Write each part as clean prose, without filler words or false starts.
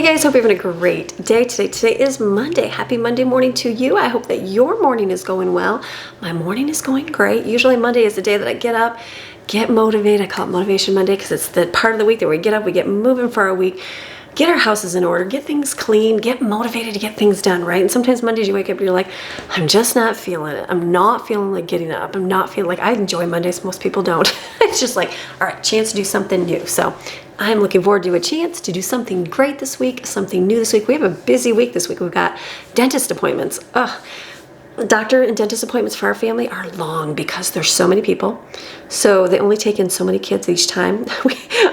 Hey guys, hope you're having a great day today. Today is Monday. Happy Monday morning to you. I hope that your morning is going well. My morning is going great. Usually Monday is the day that I get up, get motivated. I call it Motivation Monday because it's the part of the week that we get up, we get moving for our week, get our houses in order, get things clean, get motivated to get things done, right? And sometimes Mondays you wake up and you're like, I'm just not feeling it. I'm not feeling like getting up. I'm not feeling like I enjoy Mondays. Most people don't. It's just like, all right, chance to do something new. So I'm looking forward to a chance to do something great this week, something new this week. We have a busy week this week. We've got dentist appointments. Doctor and dentist appointments for our family are long because there's so many people. So they only take in so many kids each time.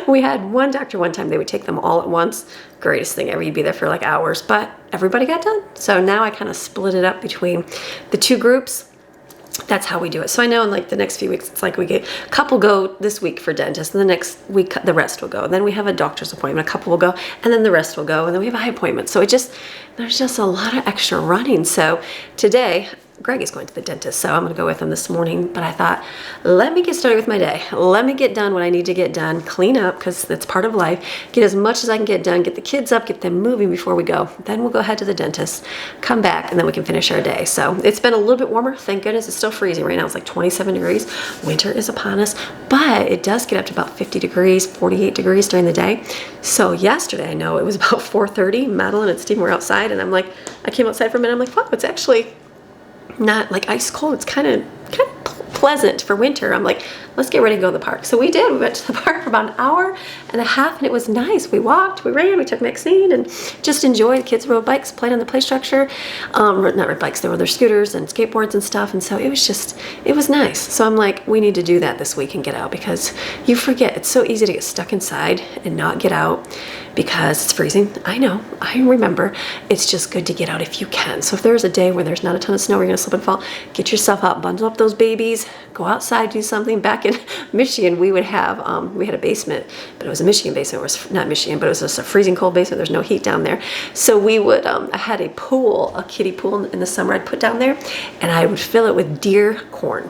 We had one doctor one time, they would take them all at once. Greatest thing ever, you'd be there for like hours, but everybody got done. So now I kind of split it up between the two groups. That's how we do it. So I know in like the next few weeks, it's like we get a couple go this week for dentist, and the next week the rest will go. And then we have a doctor's appointment, a couple will go, and then the rest will go, and then we have eye appointment. So there's just a lot of extra running. So today, Greg is going to the dentist, so I'm going to go with him this morning. But I thought, let me get started with my day. Let me get done what I need to get done, clean up, because that's part of life, get as much as I can get done, get the kids up, get them moving before we go. Then we'll go ahead to the dentist, come back, and then we can finish our day. So it's been a little bit warmer. Thank goodness. It's still freezing right now. It's like 27 degrees. Winter is upon us, but it does get up to about 50 degrees, 48 degrees during the day. So yesterday, I know it was about 4:30. Madeline and Steve were outside, and I'm like, I came outside for a minute. I'm like, wow, it's actually not like ice cold. It's kind of pleasant for winter. I'm like, let's get ready to go to the park. So we did. We went to the park for about an hour and a half, and it was nice. We walked, we ran, we took Maxine, and just enjoyed. The kids rode bikes, played on the play structure. Not rode bikes, they were their scooters and skateboards and stuff. And so it was nice. So I'm like, we need to do that this week and get out, because you forget. It's so easy to get stuck inside and not get out because it's freezing. I know, I remember. It's just good to get out if you can. So if there's a day where there's not a ton of snow, where you're gonna slip and fall, get yourself out, bundle up those babies, go outside, do something. Back in Michigan, we would have, we had a basement, but it was a Michigan basement. It was not Michigan, but it was just a freezing cold basement. There's no heat down there. So we would, I had a pool, a kiddie pool in the summer I'd put down there, and I would fill it with deer corn.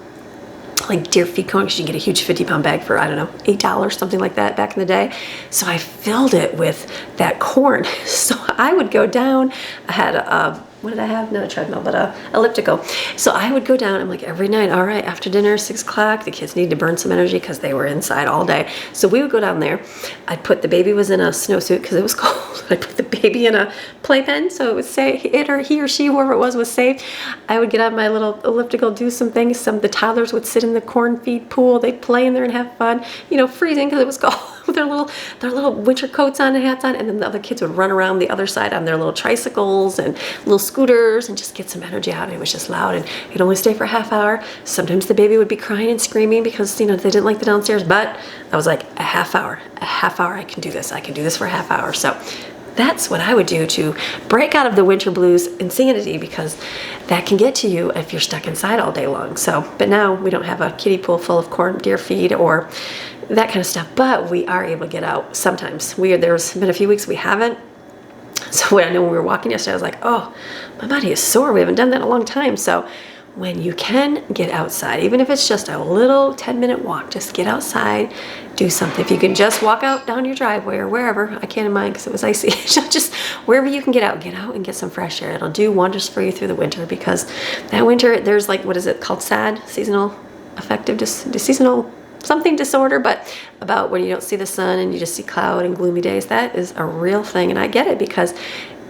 Like deer feed corn, because you can get a huge 50-pound bag for, I don't know, $8, something like that back in the day. So I filled it with that corn. So I would go down. I had what did I have? Not a treadmill, but a elliptical. So I would go down. I'm like, every night, all right, after dinner, 6 o'clock, the kids need to burn some energy because they were inside all day. So we would go down there. I'd put, the baby was in a snowsuit because it was cold. I'd put the baby in a playpen so it would say he or she, whoever it was safe. I would get on my little elliptical, do some things. The toddlers would sit in the corn feed pool. They'd play in there and have fun, freezing because it was cold, with their little winter coats on and hats on. And then the other kids would run around the other side on their little tricycles and little scooters and just get some energy out. And it was just loud, and you'd only stay for a half hour. Sometimes the baby would be crying and screaming because they didn't like the downstairs, but I was like, a half hour, I can do this. I can do this for a half hour. So that's what I would do to break out of the winter blues insanity, because that can get to you if you're stuck inside all day long. So, but now we don't have a kiddie pool full of corn, deer feed, or that kind of stuff, but we are able to get out sometimes. There's been a few weeks we haven't. So I know when we were walking yesterday, I was like, oh, my body is sore. We haven't done that in a long time. So when you can get outside, even if it's just a little 10-minute walk, just get outside, do something. If you can just walk out down your driveway or wherever, I can't in mine because it was icy, just wherever you can get out and get some fresh air. It'll do wonders for you through the winter, because that winter, there's like, what is it called? SAD, seasonal affective, seasonal something disorder, but about when you don't see the sun and you just see cloud and gloomy days. That is a real thing, and I get it, because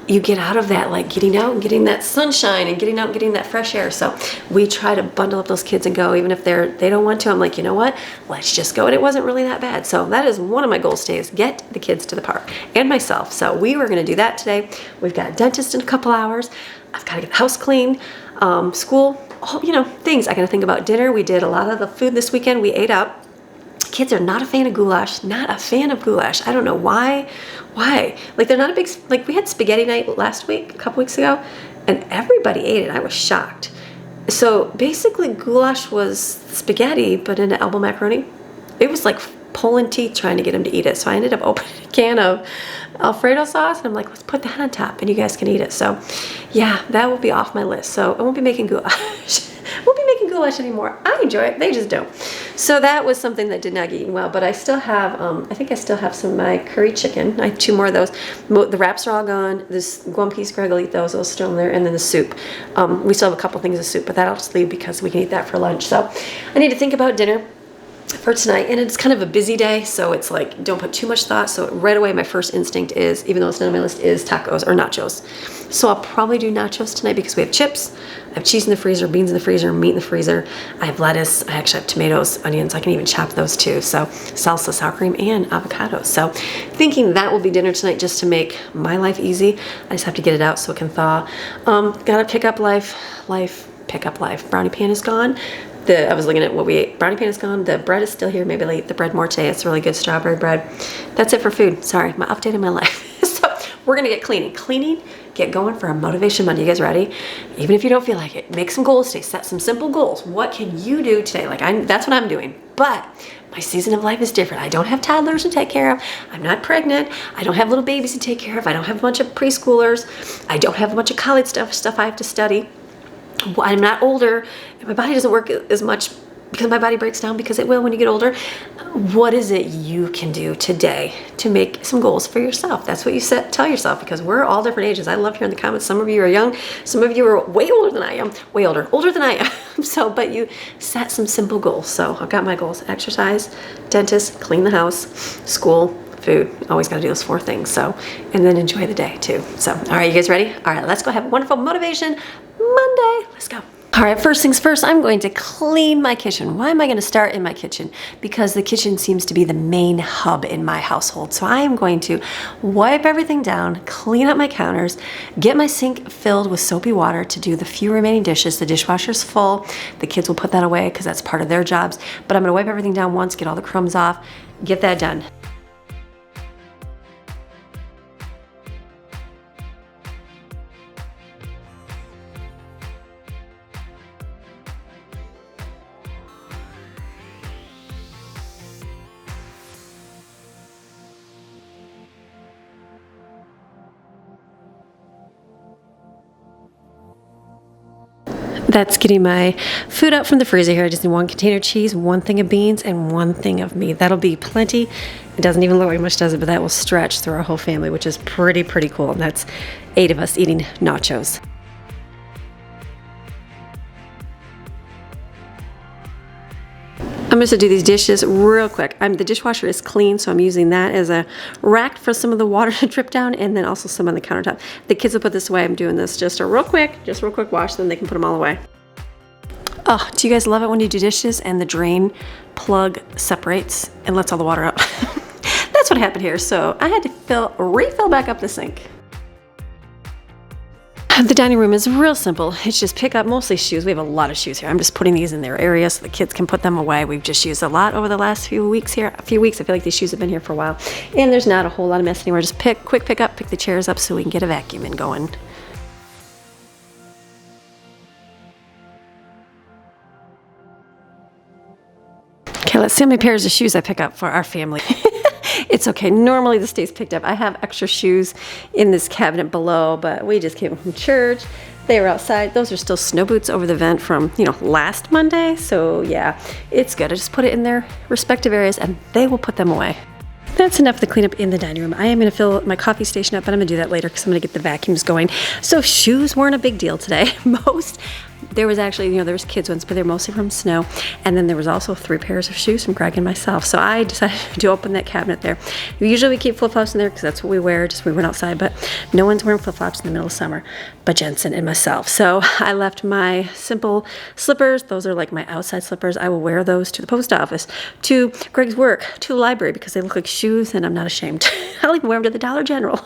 you get out of that, like getting out and getting that sunshine and getting out and getting that fresh air. So we try to bundle up those kids and go, even if they don't want to. I'm like, you know what? Let's just go. And it wasn't really that bad. So that is one of my goals today, is get the kids to the park, and myself. So we were going to do that today. We've got a dentist in a couple hours. I've got to get the house clean, school, things. I got to think about dinner. We did a lot of the food this weekend. We ate out. Kids are not a fan of goulash, I don't know why. Like, they're not a big, like, we had spaghetti night last week, a couple weeks ago, and everybody ate it. I was shocked. So basically goulash was spaghetti, but in an elbow macaroni. It was like pulling teeth trying to get them to eat it. So I ended up opening a can of Alfredo sauce, and I'm like, let's put that on top and you guys can eat it. So yeah, that will be off my list. So I won't be making goulash. won't be making goulash anymore. I enjoy it. They just don't. So that was something that did not get eaten well. But I still have, I think I still have some of my curry chicken. I have 2 more of those. The wraps are all gone. This one piece, Greg will eat those. Those are still in there. And then the soup. We still have a couple things of soup, but that I'll just leave because we can eat that for lunch. So I need to think about dinner for tonight, and it's kind of a busy day, so it's like don't put too much thought. So right away my first instinct is, even though it's not on my list, is tacos or nachos. So I'll probably do nachos tonight because we have chips, I have cheese in the freezer, beans in the freezer, meat in the freezer, I have lettuce, I actually have tomatoes, onions, I can even chop those too. So salsa, sour cream, and avocados. So thinking that will be dinner tonight just to make my life easy. I just have to get it out so it can thaw. Gotta pick up life. Brownie pan is gone. I was looking at what we ate. Brownie pan is gone. The bread is still here. Maybe I'll eat the bread morte. It's really good strawberry bread. That's it for food. Sorry, my update in my life. So we're going to get cleaning, get going for a Motivation Monday. You guys ready? Even if you don't feel like it, make some goals today. Set some simple goals. What can you do today? That's what I'm doing. But my season of life is different. I don't have toddlers to take care of. I'm not pregnant. I don't have little babies to take care of. I don't have a bunch of preschoolers. I don't have a bunch of college stuff I have to study. I'm not older, and my body doesn't work as much because my body breaks down, because it will when you get older. What is it you can do today to make some goals for yourself? That's what you tell yourself, because we're all different ages. I love hearing the comments. Some of you are young. Some of you are way older than I am. Way older than I am. So, but you set some simple goals. So I've got my goals: exercise, dentist, clean the house, school, food. Always got to do those 4 things. So, and then enjoy the day too. So, all right, you guys ready? All right, let's go have a wonderful Motivation Monday. Let's go. All right, first things first, I'm going to clean my kitchen. Why am I going to start in my kitchen? Because the kitchen seems to be the main hub in my household. So I am going to wipe everything down, clean up my counters, get my sink filled with soapy water to do the few remaining dishes. The dishwasher's full. The kids will put that away because that's part of their jobs. But I'm going to wipe everything down once, get all the crumbs off, get that done. That's getting my food out from the freezer here. I just need 1 container of cheese, 1 thing of beans, and 1 thing of meat. That'll be plenty. It doesn't even look like much, does it? But that will stretch through our whole family, which is pretty cool. And that's 8 of us eating nachos. I'm just gonna do these dishes real quick. The dishwasher is clean, so I'm using that as a rack for some of the water to drip down, and then also some on the countertop. The kids will put this away. I'm doing this just a real quick wash, then they can put them all away. Oh, do you guys love it when you do dishes and the drain plug separates and lets all the water out? That's what happened here. So I had to refill back up the sink. The dining room is real simple. It's just pick up mostly shoes. We have a lot of shoes here. I'm just putting these in their area so the kids can put them away. We've just used a lot over the last few weeks here. I feel like these shoes have been here for a while. And there's not a whole lot of mess anywhere. Just quick pick up, pick the chairs up so we can get a vacuum in going. Okay, let's see how many pairs of shoes I pick up for our family. It's okay. Normally this stays picked up. I have extra shoes in this cabinet below, but we just came from church. They were outside. Those are still snow boots over the vent from, last Monday. So yeah, it's good. I just put it in their respective areas and they will put them away. That's enough to clean up in the dining room. I am going to fill my coffee station up, but I'm going to do that later because I'm going to get the vacuums going. So shoes weren't a big deal today. There was actually, there was kids ones, but they're mostly from snow. And then there was also 3 pairs of shoes from Greg and myself. So I decided to open that cabinet there. Usually we keep flip-flops in there because that's what we wear, just we went outside, but no one's wearing flip-flops in the middle of summer but Jensen and myself. So I left my simple slippers. Those are like my outside slippers. I will wear those to the post office, to Greg's work, to the library because they look like shoes and I'm not ashamed. I'll even wear them to the Dollar General.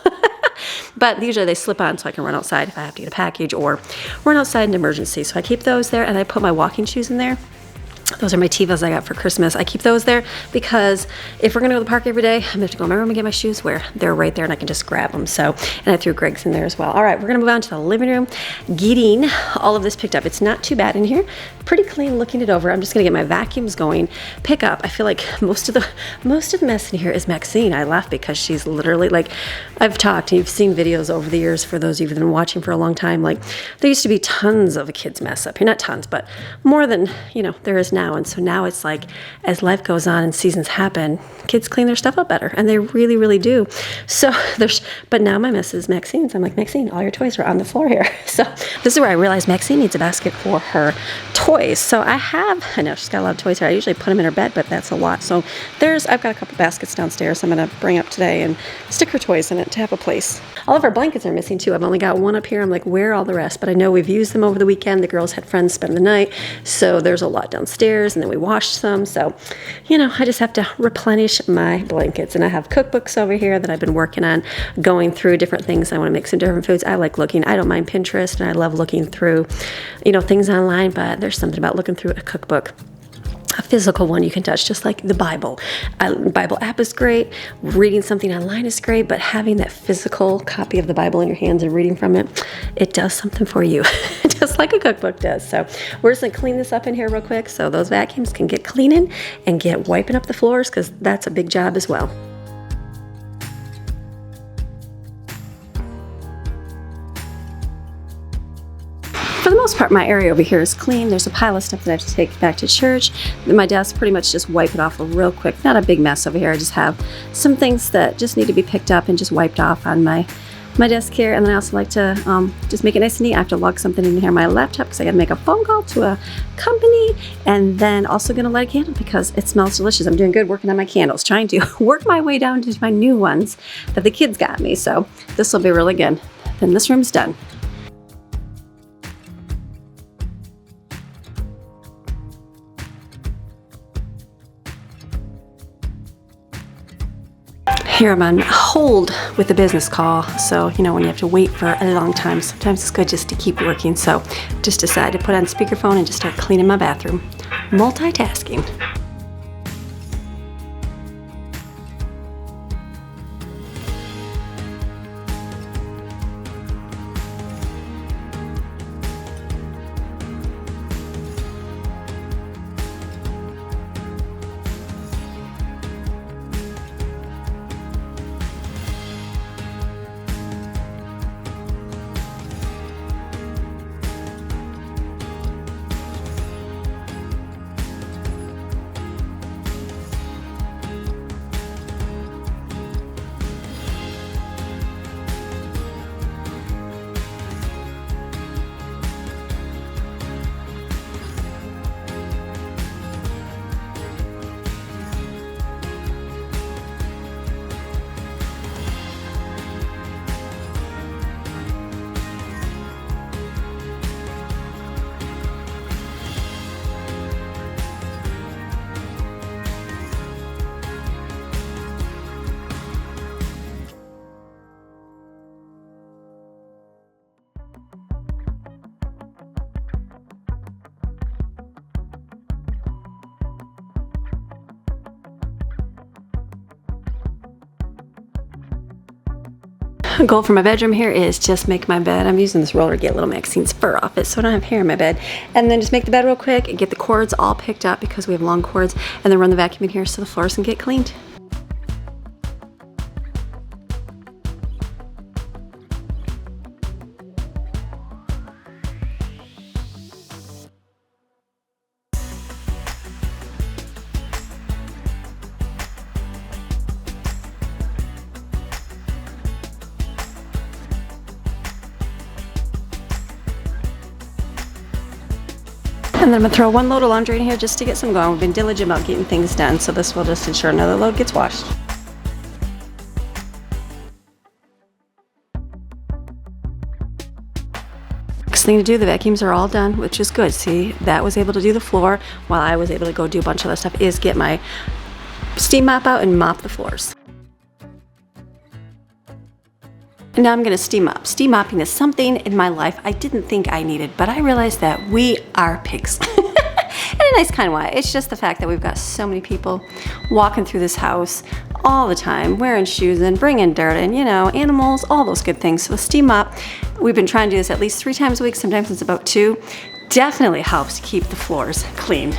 But usually they slip on so I can run outside if I have to get a package or run outside in an emergency. So I keep those there and I put my walking shoes in there. Those are my Tevas I got for Christmas. I keep those there because if we're gonna go to the park every day, I'm gonna have to go in my room and get my shoes where they're right there and I can just grab them. So, and I threw Greg's in there as well. All right, we're gonna move on to the living room, getting all of this picked up. It's not too bad in here. Pretty clean, looking it over. I'm just gonna get my vacuums going, pick up. I feel like most of the mess in here is Maxine. I laugh because she's literally like, I've talked and you've seen videos over the years for those of you that have been watching for a long time. Like there used to be tons of a kid's mess up here, not tons, but more than, you know, there is now. And so now it's like, as life goes on and seasons happen, kids clean their stuff up better, and they really, really do. So but now my mess is Maxine's. I'm like, Maxine, all your toys are on the floor here. So this is where I realized Maxine needs a basket for her toys. So I know she's got a lot of toys here. I usually put them in her bed, but that's a lot. So I've got a couple baskets downstairs I'm gonna bring up today and stick her toys in it to have a place. All of our blankets are missing too. I've only got one up here. I'm like, where are all the rest? But I know we've used them over the weekend. The girls had friends spend the night. So there's a lot downstairs, and then we washed some. So, you know, I just have to replenish my blankets. And I have cookbooks over here that I've been working on, going through different things. I want to make some different foods. I like looking. I don't mind Pinterest, and I love looking through, you know, things online, but there's something about looking through a cookbook. A physical one you can touch, just like the Bible. Bible app is great. Reading something online is great, but having that physical copy of the Bible in your hands and reading from it, it does something for you, just like a cookbook does. So we're just gonna clean this up in here real quick so those vacuums can get cleaning and get wiping up the floors, because that's a big job as well. For the most part, my area over here is clean. There's a pile of stuff that I have to take back to church. My desk, pretty much just wipe it off real quick. Not a big mess over here. I just have some things that just need to be picked up and just wiped off on my desk here. And then I also like to just make it nice and neat. I have to lug something in here on my laptop because I got to make a phone call to a company, and then also going to light a candle because it smells delicious. I'm doing good working on my candles, trying to work my way down to my new ones that the kids got me. So this will be really good. Then this room's done. Here I'm on hold with a business call, so you know when you have to wait for a long time, sometimes it's good just to keep working. So just decided to put on speakerphone and just start cleaning my bathroom. Multitasking. Goal for my bedroom here is just make my bed. I'm using this roller to get little Maxine's fur off it so I don't have hair in my bed. And then just make the bed real quick and get the cords all picked up because we have long cords, and then run the vacuum in here so the floors can get cleaned. And then I'm gonna throw one load of laundry in here just to get some going. We've been diligent about getting things done, so this will just ensure another load gets washed. Next thing to do, the vacuums are all done, which is good. See, that was able to do the floor while I was able to go do a bunch of other stuff, is get my steam mop out and mop the floors. And now I'm gonna steam mop. Steam mopping is something in my life I didn't think I needed, but I realized that we are pigs. in a nice kind of way. It's just the fact that we've got so many people walking through this house all the time, wearing shoes and bringing dirt and, you know, animals, all those good things. So the steam mop, we've been trying to do this at least 3 times a week. Sometimes it's about 2. Definitely helps keep the floors clean.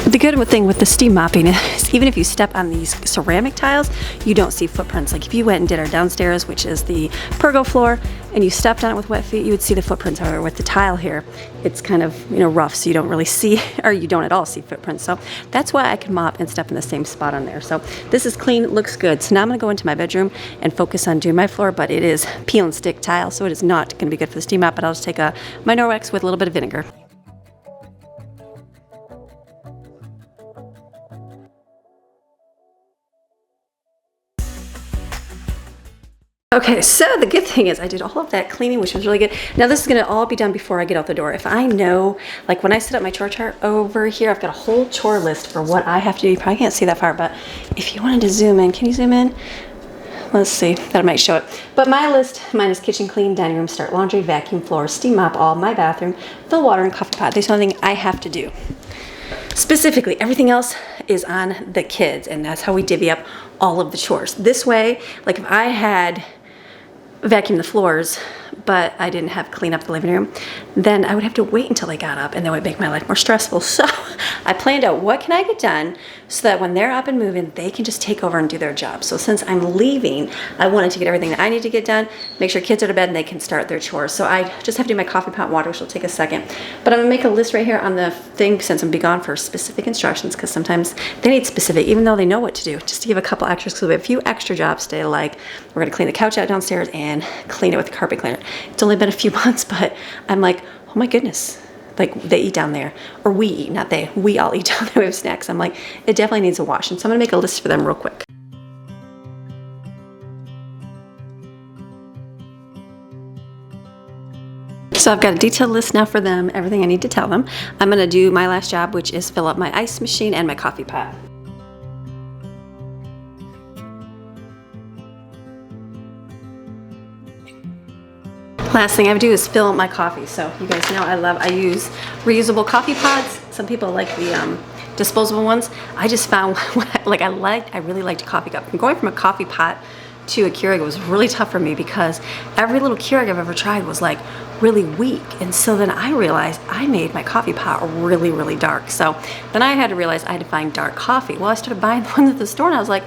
The good thing with the steam mopping is even if you step on these ceramic tiles, you don't see footprints. Like if you went and did our downstairs, which is the pergo floor, and you stepped on it with wet feet, you would see the footprints. However, with the tile here, it's kind of, you know, rough, so you don't really see, or you don't at all see footprints. So that's why I can mop and step in the same spot on there. So this is clean, looks good. So now I'm gonna go into my bedroom and focus on doing my floor, but it is peel and stick tile, so it is not gonna be good for the steam mop, but I'll just take my Norwex with a little bit of vinegar. Okay, so the good thing is I did all of that cleaning, which was really good. Now this is gonna all be done before I get out the door. If I know, like when I set up my chore chart over here, I've got a whole chore list for what I have to do. You probably can't see that far, but if you wanted to zoom in, can you zoom in? Let's see, that might show it. But my list, mine is kitchen clean, dining room, start laundry, vacuum, floor, steam mop, all, my bathroom, fill water and coffee pot. There's something I have to do. Specifically, everything else is on the kids, and that's how we divvy up all of the chores. This way, like if I had vacuum the floors, but I didn't have clean up the living room, then I would have to wait until they got up, and that would make my life more stressful. So I planned out what can I get done so that when they're up and moving, they can just take over and do their job. So since I'm leaving, I wanted to get everything that I need to get done, make sure kids are to bed and they can start their chores. So I just have to do my coffee pot water, which will take a second. But I'm gonna make a list right here on the thing since I'm be gone for specific instructions, because sometimes they need specific, even though they know what to do, just to give a couple extras, because we have a few extra jobs today, like we're gonna clean the couch out downstairs and clean it with the carpet cleaner. It's only been a few months, but I'm like, oh my goodness. Like they eat down there, or we eat, not they, we all eat down there, we have snacks. I'm like, it definitely needs a wash. And so I'm gonna make a list for them real quick. So I've got a detailed list now for them, everything I need to tell them. I'm gonna do my last job, which is fill up my ice machine and my coffee pot. Last thing I would do is fill my coffee. So you guys know I use reusable coffee pods. Some people like the disposable ones. I just found I really liked a coffee cup. And going from a coffee pot to a Keurig was really tough for me because every little Keurig I've ever tried was like really weak. And so then I realized I made my coffee pot really, really dark. So then I had to realize I had to find dark coffee. Well, I started buying the ones at the store and I was like,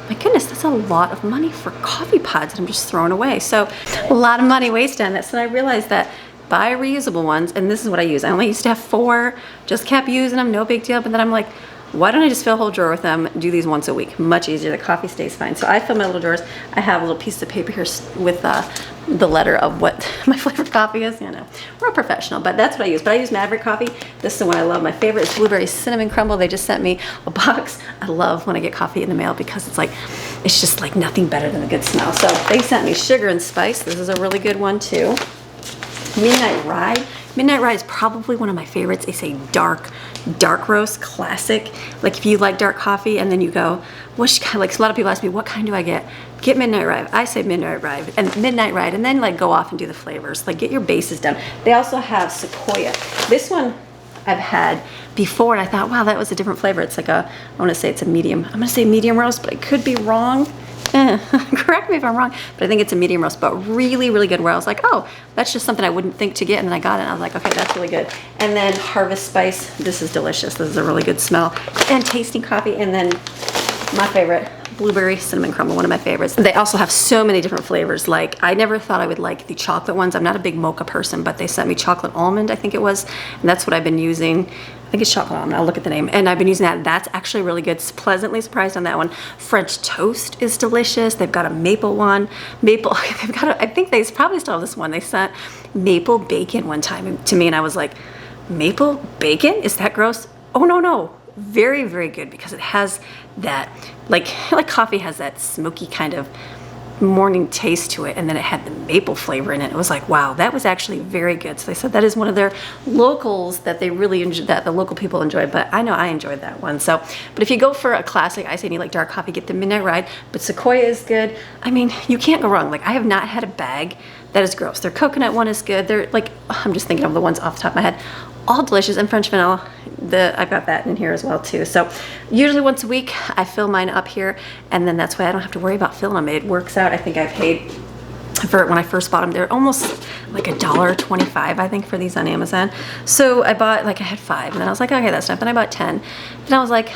my goodness, that's a lot of money for coffee pods that I'm just throwing away. So a lot of money wasted on this. And I realized that buy reusable ones, and this is what I use. I only used to have 4, just kept using them, no big deal. But then I'm like, why don't I just fill a whole drawer with them, do these once a week? Much easier, the coffee stays fine. So I fill my little drawers. I have a little piece of paper here with the letter of what my flavored coffee is. You know, we're a professional, but that's what I use. But I use Maverick coffee. This is the one I love. My favorite is blueberry cinnamon crumble. They just sent me a box. I love when I get coffee in the mail because it's just like nothing better than a good smell. So they sent me sugar and spice. This is a really good one too. Midnight Ride. Midnight Ride is probably one of my favorites. It's a dark roast classic. Like if you like dark coffee and then you go, which kind, like a lot of people ask me, what kind do I get? Get Midnight Ride. I say Midnight Ride and then like go off and do the flavors. Like get your bases done. They also have Sequoia. This one I've had before and I thought, wow, that was a different flavor. It's like I want to say it's a medium. I'm gonna say medium roast, but I could be wrong. Correct me if I'm wrong, but I think it's a medium roast, but really, really good, where I was like, oh, that's just something I wouldn't think to get, and then I got it, and I was like, okay, that's really good. And then Harvest Spice, this is delicious. This is a really good smell. And tasting coffee, and then my favorite, blueberry cinnamon crumble, one of my favorites. They also have so many different flavors. Like I never thought I would like the chocolate ones. I'm not a big mocha person, but they sent me chocolate almond, I think it was, and that's what I've been using. I think it's chocolate almond. I'll look at the name. And I've been using that. That's actually really good. Pleasantly surprised on that one. French toast is delicious. They've got a maple one. They've got I think they probably still have this one. They sent maple bacon one time to me and I was like, maple bacon? Is that gross? Oh, no. Very, very good because it has that, like coffee has that smoky kind of morning taste to it, and then it had the maple flavor in it. It was like, wow, that was actually very good. So they said that is one of their locals that they really enjoy, that the local people enjoy, but I know I enjoyed that one. So, but if you go for a classic, I say you like dark coffee, get the Midnight Ride, but Sequoia is good. I mean, you can't go wrong. Like, I have not had a bag that is gross. Their coconut one is good. They're like, I'm just thinking of the ones off the top of my head. All delicious. And French vanilla, I've got that in here as well too. So usually once a week I fill mine up here, and then that's why I don't have to worry about filling them. It works out. I think I paid for when I first bought them, they're almost like $1.25 I think for these on Amazon. So I bought, like, I had 5, and then I was like, okay, that's enough. Then I bought 10, then I was like,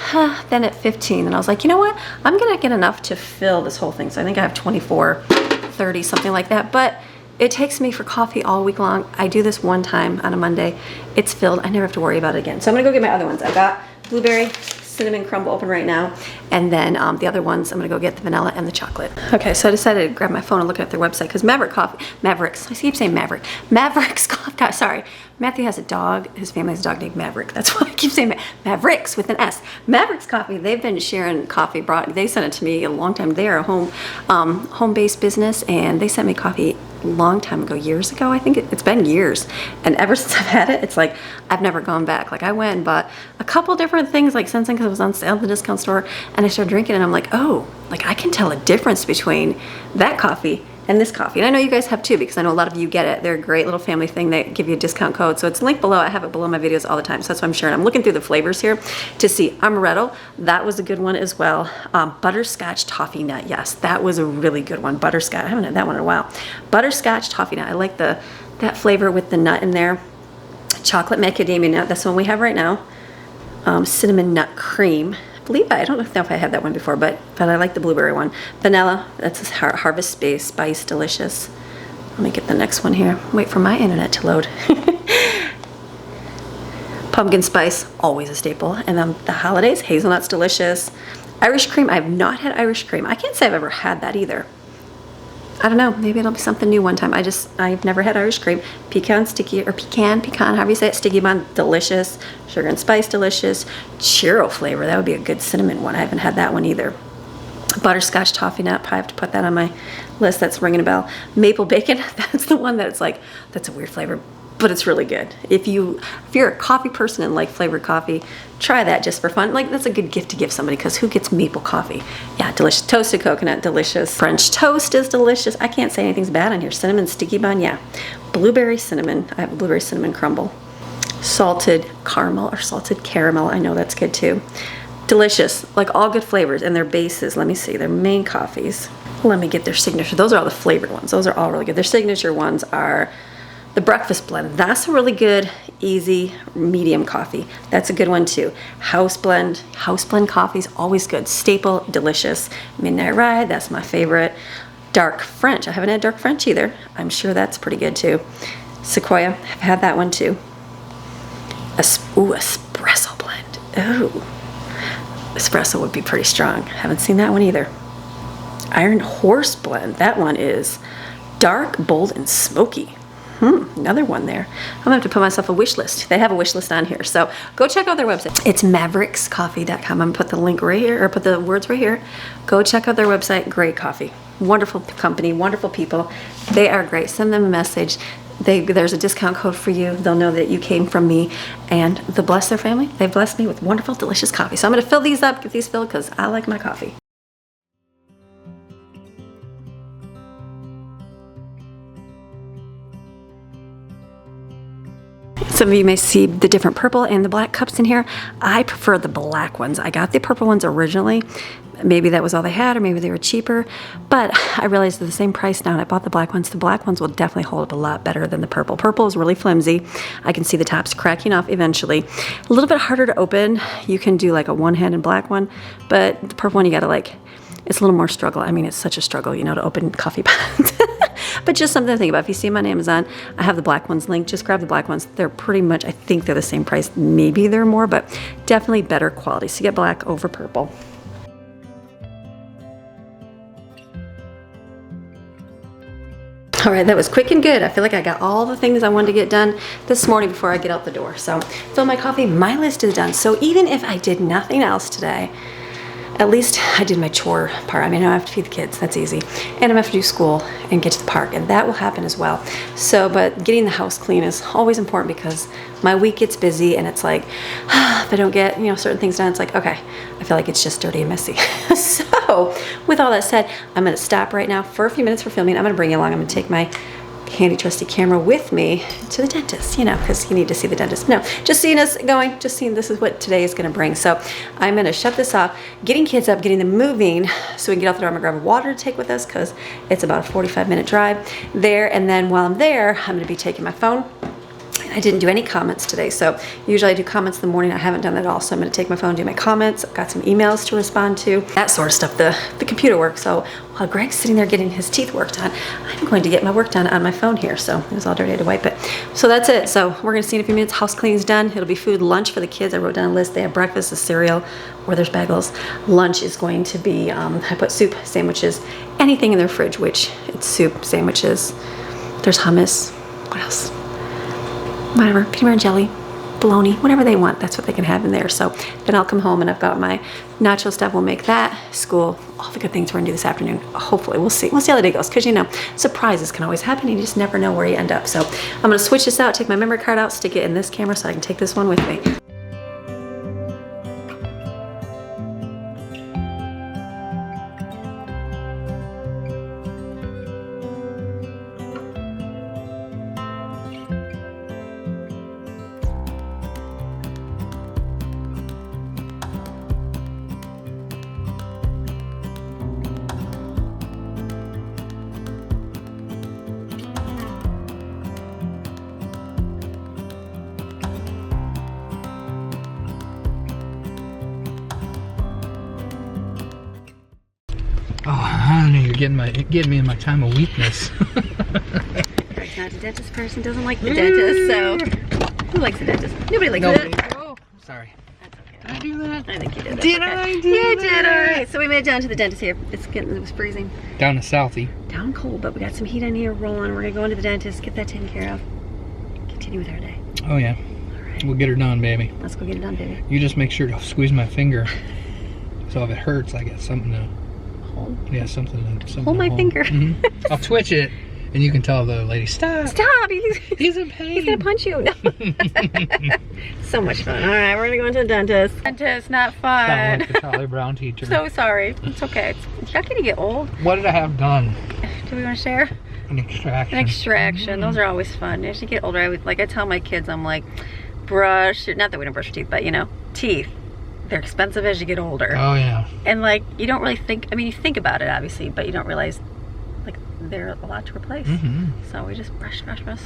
then at 15, and I was like, you know what, I'm gonna get enough to fill this whole thing. So I think I have 24, 30, something like that. But it takes me for coffee all week long. I do this one time on a Monday. It's filled. I never have to worry about it again. So I'm gonna go get my other ones. I got blueberry cinnamon crumble open right now, and then the other ones I'm gonna go get the vanilla and the chocolate. Okay, so I decided to grab my phone and look at their website, because Mavericks, I keep saying Mavericks Coffee, sorry, Matthew has a dog, his family has a dog named Maverick, that's why I keep saying Mavericks with an S. Mavericks Coffee, they've been sharing coffee, they sent it to me a long time. They are a home-based business, and they sent me coffee a long time ago, years ago. I think it's been years, and ever since I've had it, it's like I've never gone back. Like, I went and bought a couple different things, like Sensing, because it was on sale at the discount store, and I started drinking it, and I'm like, oh, like, I can tell a difference between that coffee and this coffee. And I know you guys have too, because I know a lot of you get it. They're a great little family thing. They give you a discount code. So it's linked below. I have it below my videos all the time. So that's what I'm sharing. I'm looking through the flavors here to see. Amaretto, that was a good one as well. Butterscotch toffee nut. Yes, that was a really good one. Butterscotch. I haven't had that one in a while. Butterscotch toffee nut. I like that flavor with the nut in there. Chocolate macadamia nut. That's the one we have right now. Cinnamon nut cream. I don't know if I had that one before, but I like the blueberry one. Vanilla, that's Harvest Spice, delicious. Let me get the next one here. Wait for my internet to load. Pumpkin spice, always a staple. And then the holidays, hazelnuts, delicious. Irish cream, I have not had Irish cream. I can't say I've ever had that either. I don't know, maybe it'll be something new one time. I've never had Irish cream. Pecan, however you say it, sticky bun, delicious. Sugar and spice, delicious. Churro flavor, that would be a good cinnamon one. I haven't had that one either. Butterscotch toffee nut, probably have to put that on my list. That's ringing a bell. Maple bacon, that's the one that's like, that's a weird flavor, but it's really good. If you're a coffee person and like flavored coffee, try that just for fun. Like, that's a good gift to give somebody, because who gets maple coffee? Yeah, delicious. Toasted coconut, delicious. French toast is delicious. I can't say anything's bad on here. Cinnamon sticky bun, yeah. Blueberry cinnamon, I have a blueberry cinnamon crumble. Salted caramel or salted caramel, I know that's good too. Delicious, like all good flavors. And their bases, let me see, their main coffees. Let me get their signature. Those are all the flavored ones. Those are all really good. Their signature ones are the breakfast blend. That's a really good, easy, medium coffee. That's a good one too. House blend coffee is always good. Staple, delicious. Midnight Ride, that's my favorite. Dark French, I haven't had dark French either. I'm sure that's pretty good too. Sequoia, I've had that one too. Espresso blend. Ooh, espresso would be pretty strong. Haven't seen that one either. Iron Horse blend, that one is dark, bold, and smoky. Another one there. I'm gonna have to put myself a wish list. They have a wish list on here, so go check out their website. It's maverickscoffee.com. I'm gonna put the link right here, or put the words right here. Go check out their website. Great coffee. Wonderful company, wonderful people. They are great. Send them a message. There's a discount code for you. They'll know that you came from me, and they'll bless their family. They've blessed me with wonderful, delicious coffee. So I'm gonna fill these up, get these filled, because I like my coffee. Some of you may see the different purple and the black cups in here. I prefer the black ones. I got the purple ones originally. Maybe that was all they had, or maybe they were cheaper, but I realized they're the same price now, and I bought the black ones. The black ones will definitely hold up a lot better than the purple. Purple is really flimsy. I can see the tops cracking off eventually. A little bit harder to open. You can do like a one-handed black one, but the purple one, you gotta like, it's a little more struggle. I mean, it's such a struggle, you know, to open coffee pots. But just something to think about. If you see them on Amazon, I have the black ones linked. Just grab the black ones. They're pretty much, I think they're the same price. Maybe they're more, but definitely better quality. So you get black over purple. All right, that was quick and good. I feel like I got all the things I wanted to get done this morning before I get out the door. So fill my coffee, my list is done. So even if I did nothing else today, at least I did my chore part. I mean, I don't have to feed the kids, that's easy. And I'm gonna have to do school and get to the park, and that will happen as well. So, but getting the house clean is always important because my week gets busy and it's like, if I don't get, you know, certain things done, it's like, okay, I feel like it's just dirty and messy. So with all that said, I'm gonna stop right now for a few minutes for filming. I'm gonna bring you along. I'm gonna take my handy trusty camera with me to the dentist, you know, because you need to see the dentist. No, just seeing us going, just seeing this is what today is going to bring. So I'm going to shut this off, getting kids up, getting them moving so we can get off the door. I'm going to grab water to take with us because it's about a 45-minute drive there. And then while I'm there, I'm going to be taking my phone. I didn't do any comments today, so usually I do comments in the morning. I haven't done that at all, so I'm going to take my phone, do my comments. I've got some emails to respond to, that sort of stuff, the computer work. So while Greg's sitting there getting his teeth worked on, I'm going to get my work done on my phone here. So it was all dirty, I had to wipe it. So that's it. So we're going to see in a few minutes. House cleaning's done. It'll be food, lunch for the kids. I wrote down a list. They have breakfast, a cereal, or there's bagels. Lunch is going to be, I put soup, sandwiches, anything in their fridge, which it's soup, sandwiches. There's hummus. What else? Whatever, peanut butter and jelly, bologna, whatever they want, that's what they can have in there. So then I'll come home and I've got my nacho stuff. We'll make that, school, all the good things we're gonna do this afternoon. Hopefully, we'll see how the day goes, because you know, surprises can always happen. You just never know where you end up. So I'm gonna switch this out, take my memory card out, stick it in this camera so I can take this one with me. Oh, honey, you're getting me in my time of weakness. Greg's not a dentist person, doesn't like the dentist, so who likes the dentist? Nobody likes it. Oh, sorry. That's okay. Did I do that? I think you did. Did okay. I do You that? did, all right. So we made it down to the dentist here. It was freezing. Down to Southie. Down cold, but we got some heat in here rolling. We're gonna go into the dentist, get that taken care of. Continue with our day. Oh yeah. All right. We'll get her done, baby. Let's go get it done, baby. You just make sure to squeeze my finger. So if it hurts, I got something to Hold. Yeah, something Hold my finger. I'll twitch it, and you can tell the lady, stop. Stop! He's in pain. He's gonna punch you. No. So much fun. All right, we're gonna go into the dentist. Dentist, not fun. Sound like the Charlie Brown teacher. So sorry. It's okay. It's not gonna get old. What did I have done? Do we want to share? An extraction. An extraction. Those are always fun. As you get older, I tell my kids, I'm like, brush. Not that we don't brush our teeth, but you know, teeth. They're expensive as you get older. Oh yeah. And like, you don't really think, I mean, you think about it obviously, but you don't realize like they're a lot to replace. So we just brush, so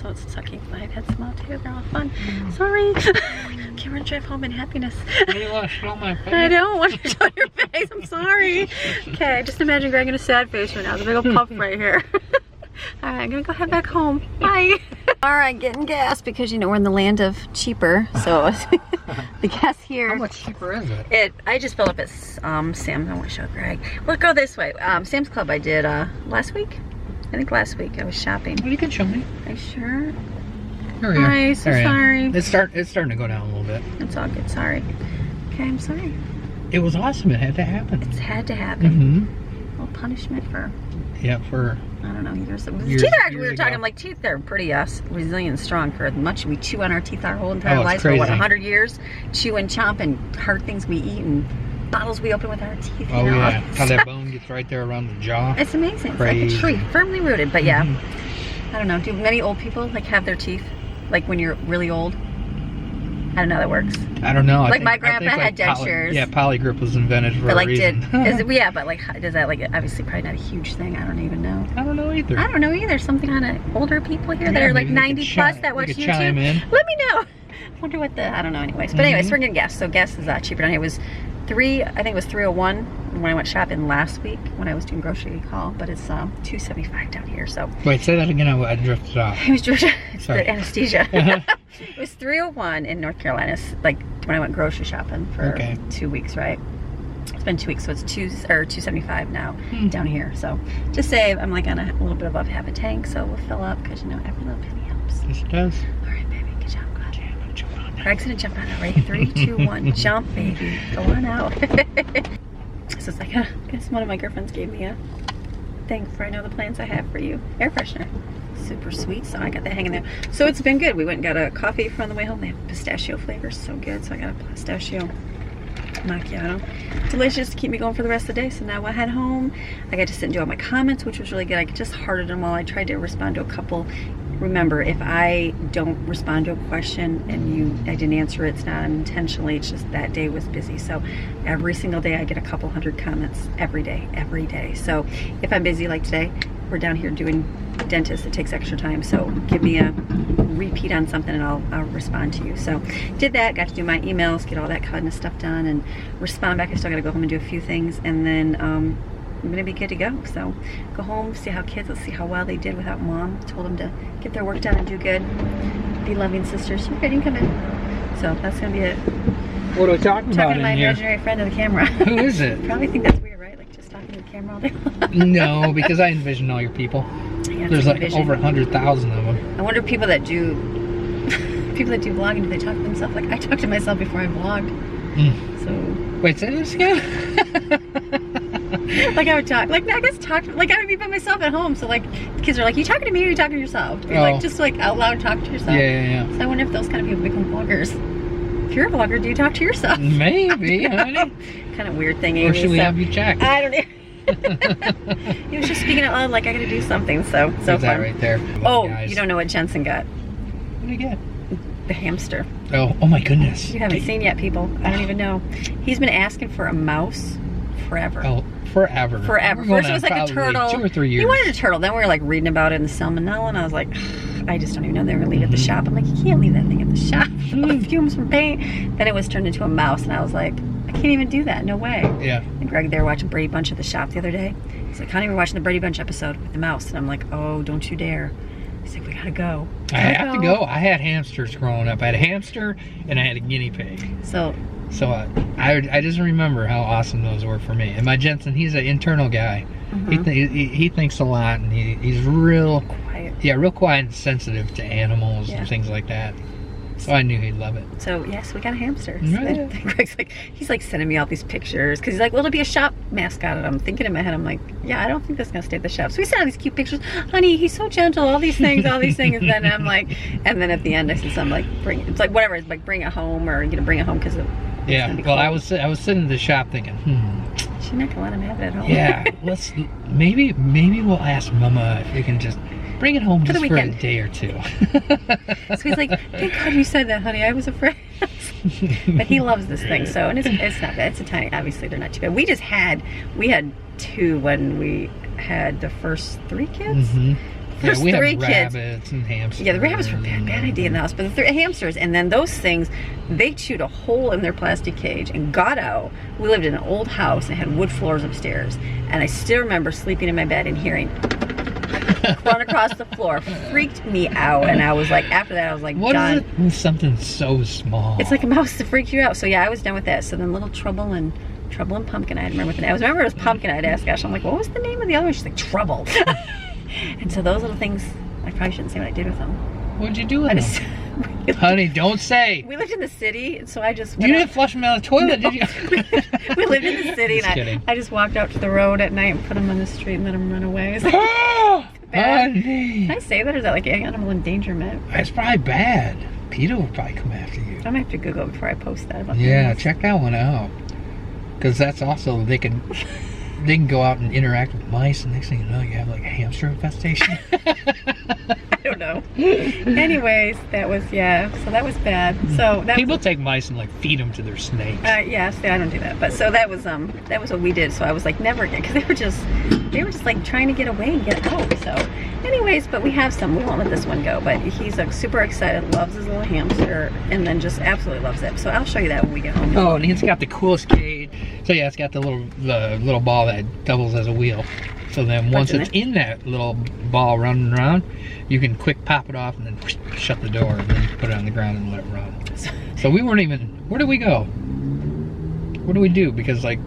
it's sucky. I've had some out too, they're all fun. Sorry. Can't run drive home in happiness. Do you want to show my face? I don't want to show your face, I'm sorry. Okay, just imagine Greg in a sad face right now. There's a big old puff right here. All right, I'm gonna go head back home. Bye. All right, getting gas because you know we're in the land of cheaper. So the gas here. How much cheaper is it? I just filled up at Sam's. I want to show Greg. We'll go this way. Sam's Club I did last week. I think last week I was shopping. Well, you can show me. Are you sure? Here we are. Hi, so sorry. It's starting to go down a little bit. It's all good. Sorry. Okay, I'm sorry. It was awesome. It had to happen. It's had to happen. Well, punishment for. Yeah, for. I don't know. Years years teeth are, we were ago. talking, like, teeth, they're pretty resilient and strong for as much we chew on our teeth our whole entire lives crazy. for what, 100 years? Chew and chomp and hard things we eat and bottles we open with our teeth. Oh, you know? yeah. How that bone gets right there around the jaw. It's amazing. Crazy. It's like a tree, firmly rooted. But yeah, I don't know. Do many old people like have their teeth like when you're really old? I don't know how that works. I don't know. Like my grandpa had dentures. Yeah, polygrip was invented for But a like, reason. yeah, but like, does that like obviously probably not a huge thing? I don't even know. I don't know either. I don't know either. Something on older people here that are like 90 plus that watch YouTube. Chime in. Let me know. I wonder what I don't know anyways. But anyways, we're getting gas. So gas is cheaper down here. It was I think it was 301 when I went shopping last week when I was doing grocery haul, but it's 275 down here. So wait, say that again. I drifted off. it was Georgia. It's Sorry. the anesthesia. It was 301 in North Carolina. Like when I went grocery shopping for 2 weeks, right? It's been 2 weeks, so it's 275 now down here. So just save. I'm like on a little bit above half a tank, so we'll fill up because you know every little penny helps. Yes, it does. All right, baby. Good job. Go ahead. I'm gonna jump on that. Greg's gonna jump out. Ready? 3, 2, 1. Jump, baby. Go on out. So it's like, I guess one of my girlfriends gave me a thing for I know the plans I have for you. Air freshener. Super sweet, so I got that hanging there. So it's been good. We went and got a coffee on the way home. They have pistachio flavors, so good. So I got a pistachio macchiato. Delicious to keep me going for the rest of the day. So now I head home. I got to sit and do all my comments, which was really good. I just hearted them all. I tried to respond to a couple. Remember, if I don't respond to a question and I didn't answer it, it's not intentionally, it's just that day was busy. So every single day I get a couple hundred comments every day. So if I'm busy like today, we're down here doing dentist, it takes extra time. So give me a repeat on something and I'll respond to you. So did that, got to do my emails, get all that kind of stuff done and respond back. I still got to go home and do a few things, and then I'm gonna be good to go. So go home, see how kids, let's see how well they did without mom. Told them to get their work done and do good, be loving sisters. You're good, you can come in. So that's gonna be it. What are we talking about Talking to my in here? imaginary friend of the camera. Who is it? Probably think that's weird, right? Like just talking to the camera all day long. No, because I envision all your people. Yeah, There's like vision. over 100,000 of them. I wonder if people that do vlogging, do they talk to themselves? Like I talk to myself before I vlogged. So Wait, say this again? like I would talk, like I guess like I would be by myself at home. So like the kids are like, you talking to me or you talking to yourself? You're like just like out loud talk to yourself. Yeah. So I wonder if those kind of people become vloggers. If you're a vlogger, do you talk to yourself? Maybe, honey. Kind of weird thing, Amy. Or should we have you checked? I don't know. He was just speaking out loud like I gotta do something. So Is that fun. right there? Oh, Guys. you don't know what Jensen got? What did you get? The hamster. Oh my goodness. You haven't seen yet, people. I don't even know. He's been asking for a mouse forever. Oh, forever. Forever. We're going First it was on like a probably turtle. 2 or 3 years. He wanted a turtle. Then we were like reading about it in the salmonella, and I was like, I just don't even know they were gonna leave it at the shop. I'm like, you can't leave that thing at the shop. The fumes from paint. Then it was turned into a mouse, and I was like, I can't even do that. No way. Yeah. And Greg, they were watching Brady Bunch at the shop the other day. He's like, honey, we're watching the Brady Bunch episode with the mouse, and I'm like, oh, don't you dare. He's like, we gotta go. I have to go. I had hamsters growing up. I had a hamster and I had a guinea pig. So I just remember how awesome those were for me. And my Jensen, he's an internal guy. He thinks a lot, and he's real quiet. Yeah, real quiet and sensitive to animals and things like that. So I knew he'd love it. So yes, we got a hamster. Yeah. Greg's like, he's like sending me all these pictures because he's like, well, it'll be a shop mascot. And I'm thinking in my head, I'm like, yeah, I don't think that's gonna stay at the shop. So we sent all these cute pictures. Honey, he's so gentle. All these things. And then I'm like, and then at the end, I said something like, it's like whatever. It's like bring it home, or bring it home because yeah. Well, I was sitting in the shop thinking, she's not gonna let him have it at home. Yeah, maybe we'll ask Mama if we can just bring it home just for a day or two. So he's like, thank God you said that, honey. I was afraid. But he loves this thing, so, and it's not bad. It's a tiny, obviously they're not too bad. We had 2 when we had the first 3 kids. Yeah, we had 3 rabbits and hamsters. Yeah, the rabbits were a bad idea in the house, but the 3 hamsters, and then those things, they chewed a hole in their plastic cage and got out. We lived in an old house and had wood floors upstairs, and I still remember sleeping in my bed and hearing run across the floor. Freaked me out, and I was like, after that I was like, what done. is it with something so small? It's like a mouse to freak you out. So yeah, I was done with that. So then Little Trouble and Pumpkin, I remember what the name. I remember it was Pumpkin. I'd ask Ash, I'm like, what was the name of the other one? She's like, Trouble. And so those little things, I probably shouldn't say what I did with them. What'd you do with them? Honey, don't say. We lived in the city, and so I just You didn't flush them down the toilet, did you? We lived in the city, Just and kidding. I just walked out to the road at night and put them on the street and let them run away. It's like, Oh, bad. honey. Can I say that, or is that like animal endangerment? That's probably bad. PETA will probably come after you. I might have to Google it before I post that. About Yeah, animals. check that one out. Because that's also, they can go out and interact with mice, and next thing you know, you have like a hamster infestation. I don't know. Anyways, that was, so that was bad. So that People take mice and like feed them to their snakes. yes, I don't do that. But so that was what we did. So I was like, never again, because they were just like trying to get away and get out. So anyways, but we have some. We won't let this one go. But he's like super excited, loves his little hamster, and then just absolutely loves it. So I'll show you that when we get home. Oh, and it's got the coolest cage. So yeah, it's got the little ball that doubles as a wheel. So then once it's in that little ball running around, you can quick pop it off and then shut the door, and then you can put it on the ground and let it run. So we weren't even, where did we go? What did we do? Because like,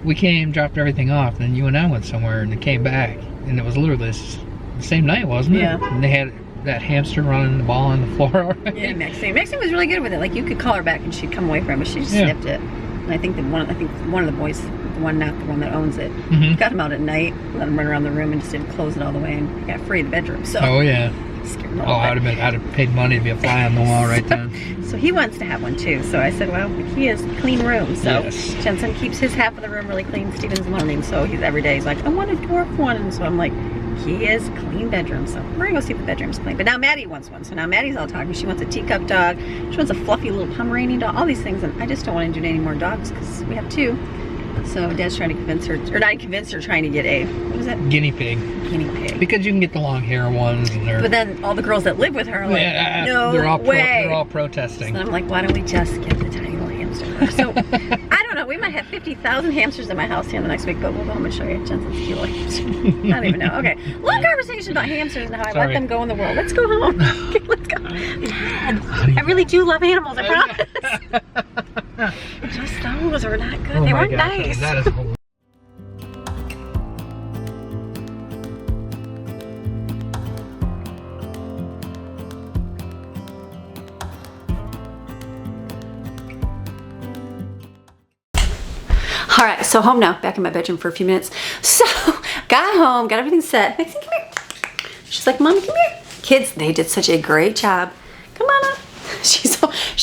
we came, dropped everything off, and then you and I went somewhere and it came back. And it was literally the same night, wasn't it? Yeah. And they had that hamster running the ball on the floor already. Yeah, Maxine was really good with it. Like you could call her back and she'd come away from it, but she just sniffed it. And I think that one of the boys the one, not the one that owns it. Got him out at night, let him run around the room, and just didn't close it all the way, and he got free of the bedroom. So oh yeah. Scared him Oh, I'd have paid money to be a fly on the wall right then. So he wants to have one too. So I said, well, he has a clean room. So yes. Jensen keeps his half of the room really clean. Steven's learning, so he's every day he's like, I want a dwarf one, and so I'm like, he is clean bedroom. So we're gonna go see if the bedroom's clean. But now Maddie wants one. So now Maddie's all talking. She wants a teacup dog. She wants a fluffy little Pomeranian dog. All these things, and I just don't want to do any more dogs because we have 2. So Dad's trying to convince her, or not convince her, trying to get a, what is that? Guinea pig. Guinea pig. Because you can get the long hair ones, and they're. But then all the girls that live with her are like, no they're all way. They're all protesting. So I'm like, why don't we just get the tiny little hamster? So I don't know. We might have 50,000 hamsters in my house here in the next week, but we'll go home and show you Jensen's cute little hamster. I don't even know. Okay, long conversation about hamsters and how I let them go in the world. Let's go home. Okay, let's go. Dad, I really do love animals. I promise. Just those are not good. Oh they my weren't gosh, nice. that is horrible. All right, so home now, back in my bedroom for a few minutes. So got home, got everything set. Maxine, come here. She's like, Mommy, come here. Kids, they did such a great job. Come on up. She's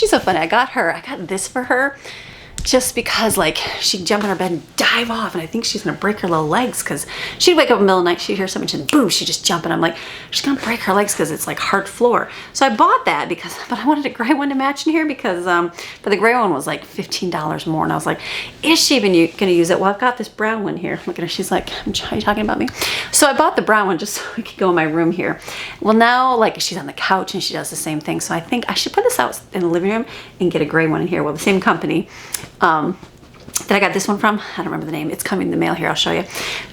so funny. I got this for her just because like she'd jump in her bed and dive off, and I think she's gonna break her little legs because she'd wake up in the middle of the night, she'd hear something and boom, she'd just jump, and I'm like, she's gonna break her legs because it's like hard floor. So I bought that but I wanted a gray one to match in here because but the gray one was like $15 more, and I was like, is she even gonna use it? Well, I've got this brown one here. Look at her, she's like, are you talking about me? So I bought the brown one just so I could go in my room here. Well, now like she's on the couch and she does the same thing, so I think I should put this out in the living room and get a gray one in here. Well, the same company that I got this one from, I don't remember the name, it's coming in the mail here, I'll show you.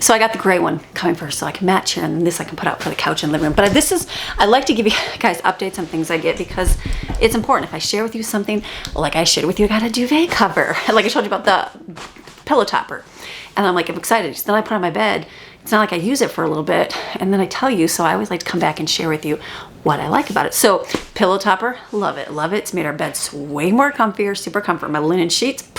So I got the gray one coming for her so I can match here, and then this I can put out for the couch and living room. But I like to give you guys updates on things I get because it's important. If I share with you something, like I shared with you, I got a duvet cover. Like I told you about the pillow topper. And I'm like, I'm excited. So then I put it on my bed. It's not like I use it for a little bit and then I tell you, so I always like to come back and share with you what I like about it. So pillow topper, love it, love it. It's made our beds way more comfier, super comfort. My linen sheets,